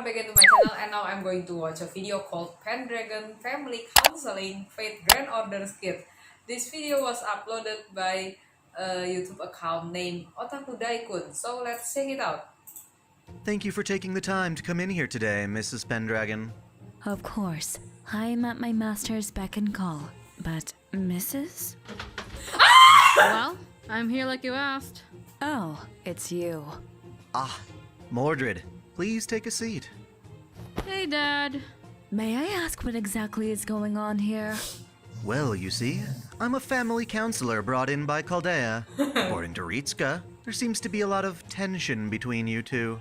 back into my channel, and now I'm going to watch a video called Pendragon Family Counseling Fate Grand Order Skit. This video was uploaded by a YouTube account named Otaku Daikun, so let's check it out. Thank you for taking the time to come in here today, Mrs. Pendragon. Of course. I am at my master's beck and call. But, Mrs.? Well, I'm here like you asked. Oh, it's you. Ah, Mordred, please take a seat. Hey, Dad. May I ask what exactly is going on here? Well, you see, I'm a family counselor brought in by Chaldea. According to Ritska, there seems to be a lot of tension between you two.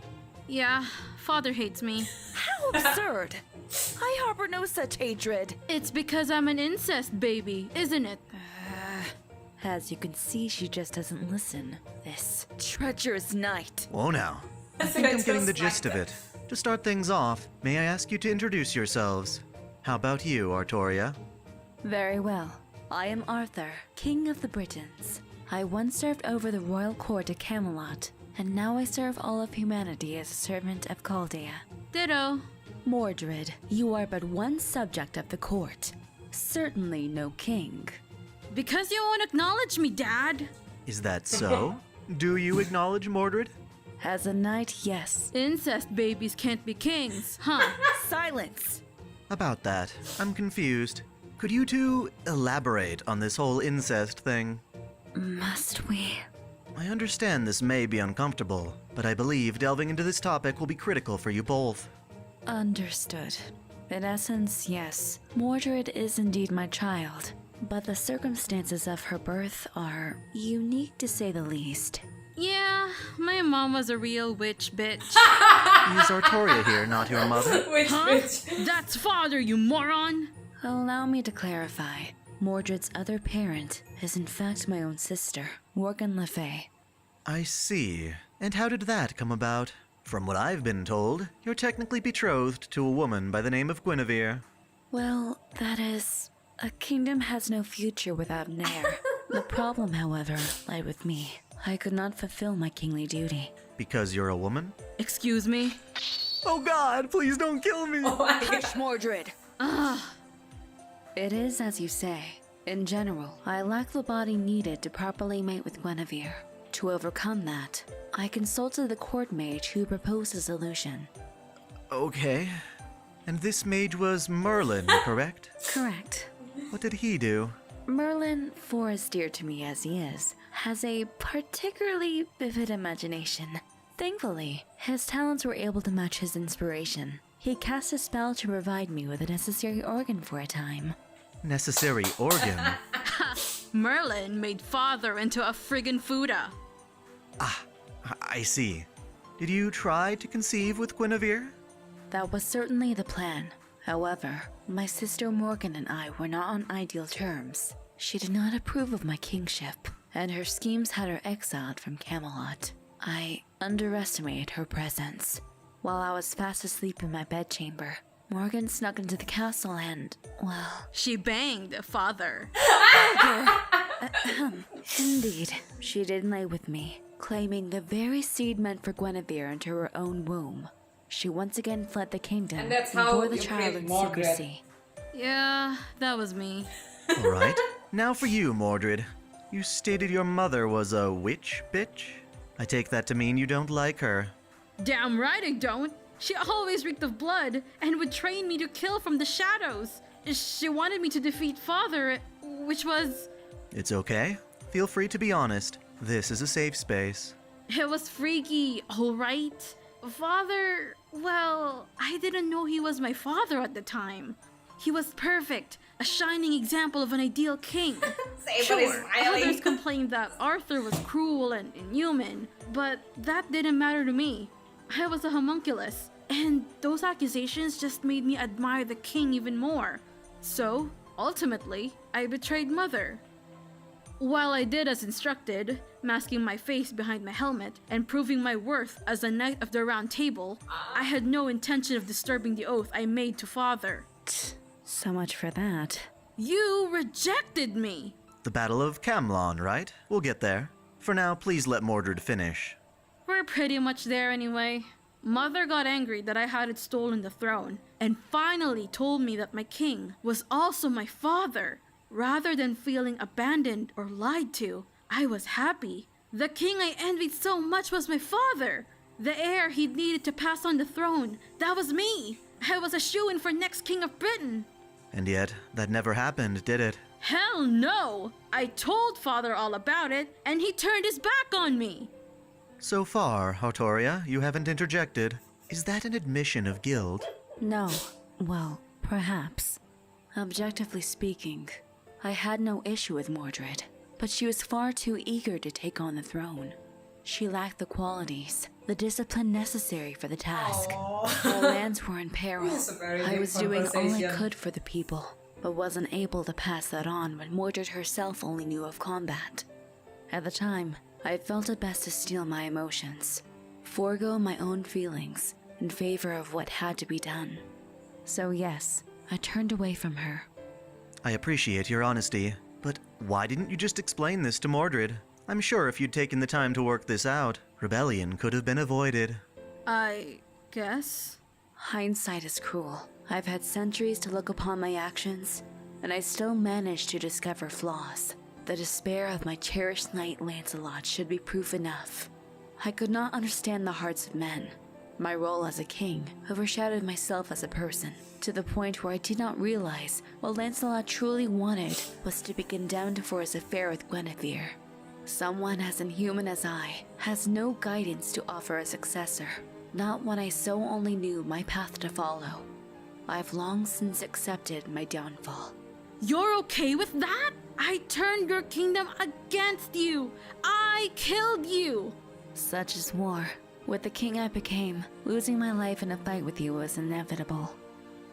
Yeah, Father hates me. How absurd! I harbor no such hatred. It's because I'm an incest baby, isn't it? As you can see, she just doesn't listen. This treacherous night. Whoa now. I think I'm getting the gist of it. To start things off, may I ask you to introduce yourselves? How about you, Artoria? Very well. I am Arthur, King of the Britons. I once served over the royal court at Camelot, and now I serve all of humanity as a servant of Chaldea. Ditto. Mordred, you are but one subject of the court. Certainly no king. Because you won't acknowledge me, Dad. Is that so? Do you acknowledge Mordred? As a knight, yes. Incest babies can't be kings, huh? Silence! About that, I'm confused. Could you two elaborate on this whole incest thing? Must we? I understand this may be uncomfortable, but I believe delving into this topic will be critical for you both. Understood. In essence, yes. Mordred is indeed my child, but the circumstances of her birth are unique to say the least. Yeah, my mom was a real witch bitch. Is Artoria here not your mother? Which Huh? bitch? That's Father, you moron! Allow me to clarify. Mordred's other parent is in fact my own sister, Morgan Le Fay. I see. And how did that come about? From what I've been told, you're technically betrothed to a woman by the name of Guinevere. Well, that is... A kingdom has no future without an heir. The problem, however, lay with me. I could not fulfill my kingly duty. Because you're a woman? Excuse me? Oh God, please don't kill me! Oh my God. Hush, Mordred! It is as you say. In general, I lack the body needed to properly mate with Guinevere. To overcome that, I consulted the court mage who proposed a solution. Okay. And this mage was Merlin, correct? Correct. What did he do? Merlin, for as dear to me as he is, has a particularly vivid imagination. Thankfully, his talents were able to match his inspiration. He cast a spell to provide me with a necessary organ for a time. Necessary organ? Merlin made Father into a friggin' Fuda. I see. Did you try to conceive with Guinevere? That was certainly the plan. However, my sister Morgan and I were not on ideal terms. She did not approve of my kingship, and her schemes had her exiled from Camelot. I underestimated her presence. While I was fast asleep in my bedchamber, Morgan snuck into the castle and, well... She banged Father. Indeed, she did lay with me, claiming the very seed meant for Guinevere into her own womb. She once again fled the kingdom And that's and how bore the you child create in Mordred. secrecy. Yeah, that was me. Alright, now for you, Mordred. You stated your mother was a witch bitch? I take that to mean you don't like her. Damn right I don't. She always reeked of blood and would train me to kill from the shadows. She wanted me to defeat Father, which was... It's okay. Feel free to be honest. This is a safe space. It was freaky, alright? Father, well, I didn't know he was my father at the time. He was perfect, a shining example of an ideal king. Everybody Sure, smiling. others complained that Arthur was cruel and inhuman, but that didn't matter to me. I was a homunculus, and those accusations just made me admire the king even more. So, ultimately, I betrayed Mother. While I did as instructed, masking my face behind my helmet and proving my worth as a knight of the Round Table, I had no intention of disturbing the oath I made to Father. So much for that. You rejected me! The Battle of Camlon, right? We'll get there. For now, please let Mordred finish. We're pretty much there anyway. Mother got angry that I hadn't stolen the throne, and finally told me that my king was also my father. Rather than feeling abandoned or lied to, I was happy. The king I envied so much was my father. The heir he needed to pass on the throne, that was me. I was a shoo-in for next king of Britain. And yet, that never happened, did it? Hell no! I told father all about it, and he turned his back on me. So far, Artoria, you haven't interjected. Is that an admission of guilt? No. Well, perhaps. Objectively speaking, I had no issue with Mordred, but she was far too eager to take on the throne. She lacked the qualities, the discipline necessary for the task. While lands were in peril, This is a very I deep was doing all I conversation. could for the people, but wasn't able to pass that on when Mordred herself only knew of combat. At the time, I felt it best to steal my emotions, forego my own feelings in favor of what had to be done. So yes, I turned away from her. I appreciate your honesty, but why didn't you just explain this to Mordred? I'm sure if you'd taken the time to work this out, rebellion could have been avoided. I guess. Hindsight is cruel. I've had centuries to look upon my actions, and I still managed to discover flaws. The despair of my cherished knight Lancelot should be proof enough. I could not understand the hearts of men. My role as a king overshadowed myself as a person, to the point where I did not realize what Lancelot truly wanted was to be condemned for his affair with Guinevere. Someone as inhuman as I has no guidance to offer a successor, not when I so only knew my path to follow. I've long since accepted my downfall. You're okay with that? I turned your kingdom against you. I killed you. Such is war. With the king I became, losing my life in a fight with you was inevitable.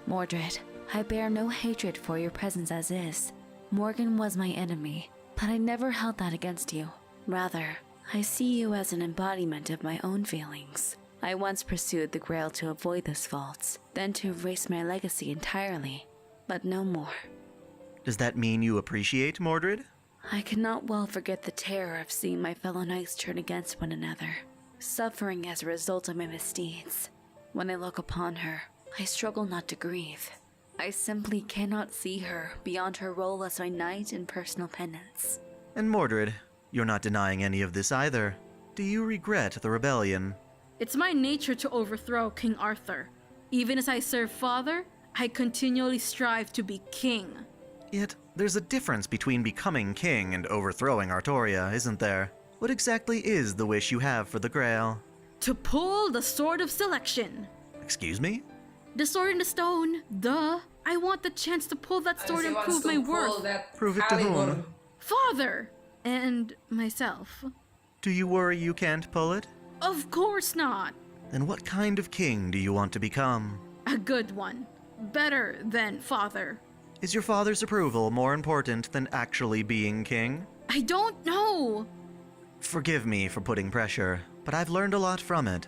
Mordred, I bear no hatred for your presence as is. Morgan was my enemy, but I never held that against you. Rather, I see you as an embodiment of my own feelings. I once pursued the Grail to avoid those faults, then to erase my legacy entirely, but no more. Does that mean you appreciate Mordred? I cannot well forget the terror of seeing my fellow knights turn against one another, suffering as a result of my misdeeds. When I look upon her, I struggle not to grieve. I simply cannot see her beyond her role as my knight in personal penance. And Mordred, you're not denying any of this either. Do you regret the rebellion? It's my nature to overthrow King Arthur. Even as I serve father, I continually strive to be king. Yet, there's a difference between becoming king and overthrowing Artoria, isn't there? What exactly is the wish you have for the Grail? To pull the sword of selection. Excuse me? The sword in the stone, duh. I want the chance to pull that sword She and wants prove to my pull worth. that Prove it to Calibur. whom? Father! And myself. Do you worry you can't pull it? Of course not. Then what kind of king do you want to become? A good one. Better than father. Is your father's approval more important than actually being king? I don't know. Forgive me for putting pressure, but I've learned a lot from it.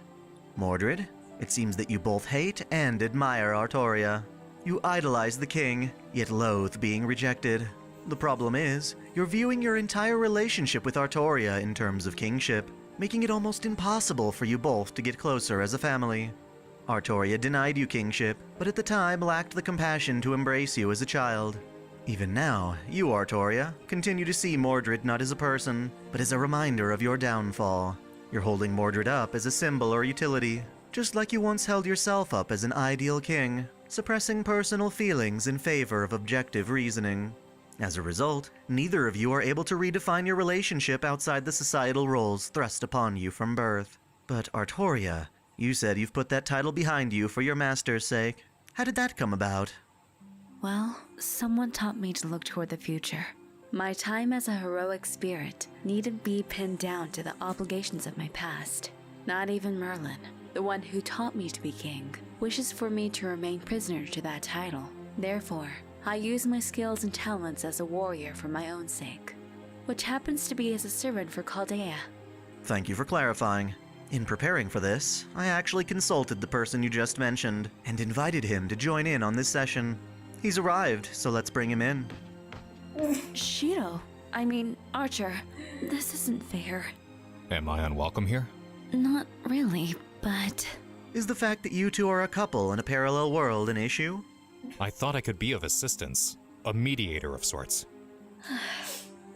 Mordred, it seems that you both hate and admire Artoria. You idolize the king, yet loathe being rejected. The problem is, you're viewing your entire relationship with Artoria in terms of kingship, making it almost impossible for you both to get closer as a family. Artoria denied you kingship, but at the time lacked the compassion to embrace you as a child. Even now, you, Artoria, continue to see Mordred not as a person, but as a reminder of your downfall. You're holding Mordred up as a symbol or utility, just like you once held yourself up as an ideal king, suppressing personal feelings in favor of objective reasoning. As a result, neither of you are able to redefine your relationship outside the societal roles thrust upon you from birth. But Artoria, you said you've put that title behind you for your master's sake. How did that come about? Well, someone taught me to look toward the future. My time as a heroic spirit needn't be pinned down to the obligations of my past. Not even Merlin, the one who taught me to be king, wishes for me to remain prisoner to that title. Therefore, I use my skills and talents as a warrior for my own sake, which happens to be as a servant for Chaldea. Thank you for clarifying. In preparing for this, I actually consulted the person you just mentioned and invited him to join in on this session. He's arrived, so let's bring him in. Archer, this isn't fair. Am I unwelcome here? Not really, but... Is the fact that you two are a couple in a parallel world an issue? I thought I could be of assistance, a mediator of sorts.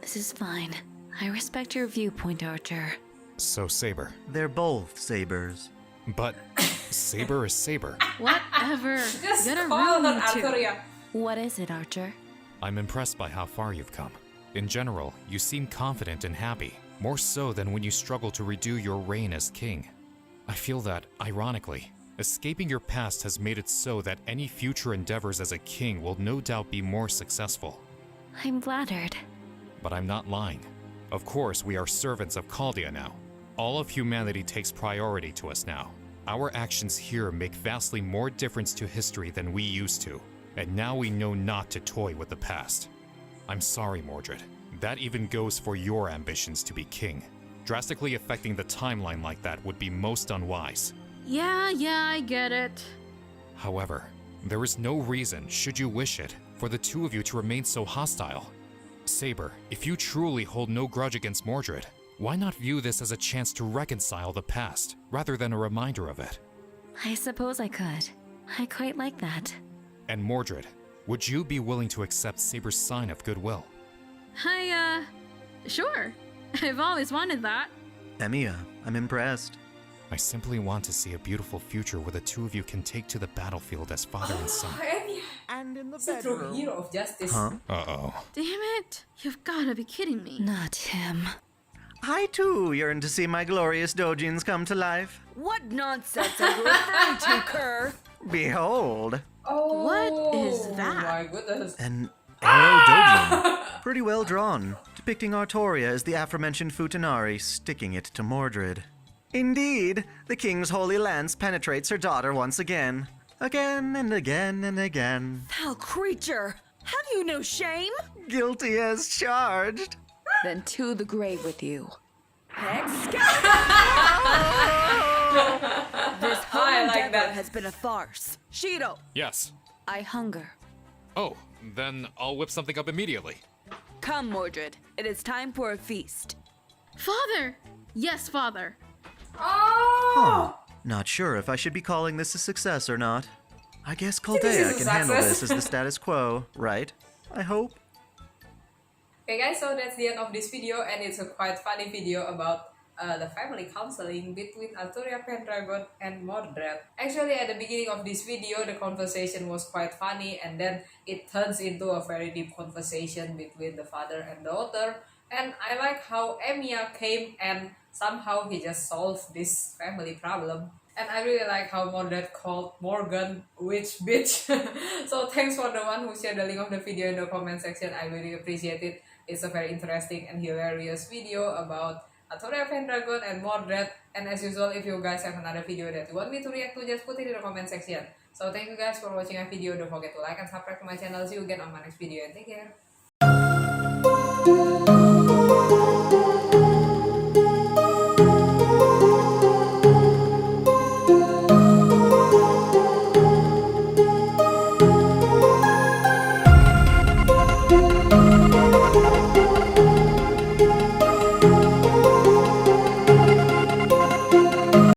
This is fine. I respect your viewpoint, Archer. So Saber. They're both sabers. But Saber is Saber. Whatever. Just Get a call room, her you two. Arturia. What is it, Archer? I'm impressed by how far you've come. In general, you seem confident and happy, more so than when you struggle to redo your reign as king. I feel that, ironically, escaping your past has made it so that any future endeavors as a king will no doubt be more successful. I'm flattered. But I'm not lying. Of course, we are servants of Chaldea now. All of humanity takes priority to us now. Our actions here make vastly more difference to history than we used to, and now we know not to toy with the past. I'm sorry, Mordred. That even goes for your ambitions to be king. Drastically affecting the timeline like that would be most unwise. Yeah, I get it. However, there is no reason, should you wish it, for the two of you to remain so hostile. Saber, if you truly hold no grudge against Mordred, why not view this as a chance to reconcile the past, rather than a reminder of it? I suppose I could. I quite like that. And Mordred, would you be willing to accept Saber's sign of goodwill? Sure. I've always wanted that. Emiya, I'm impressed. I simply want to see a beautiful future where the two of you can take to the battlefield as father and son. Emiya. And in the He's a true bedroom. hero of justice. Huh? Uh-oh. Damn it. You've gotta be kidding me. Not him. I too yearn to see my glorious dojins come to life. What nonsense are you referring to, Kerr? Behold, Oh, What is that? my goodness. an arrow dojin. Pretty well drawn, depicting Artoria as the aforementioned Futanari sticking it to Mordred. Indeed, the king's holy lance penetrates her daughter once again. Again and again and again. Foul creature! Have you no shame? Guilty as charged. Then to the grave with you. This whole I like endeavor that. has been a farce. Shiro, Yes. I hunger. Oh, then I'll whip something up immediately. come, Mordred. It is time for a feast. Father! Yes, father. Oh! Not sure if I should be calling this a success or not. I guess This is Chaldea a can handle success. this as the status quo, right? I hope. Okay guys, so that's the end of this video, and it's a quite funny video about the family counseling between Arturia Pendragon and Mordred. Actually, at the beginning of this video, the conversation was quite funny, and then it turns into a very deep conversation between the father and daughter. And I like how Emiya came and somehow he just solved this family problem. And I really like how Mordred called Morgan witch bitch. So thanks for the one who shared the link of the video in the comment section. I really appreciate it. It's a very interesting and hilarious video about Arturia Pendragon and Mordred. And as usual, if you guys have another video that you want me to react to, just put it in the comment section. So thank you guys for watching my video. Don't forget to like and subscribe to my channel. See you again on my next video, and take care.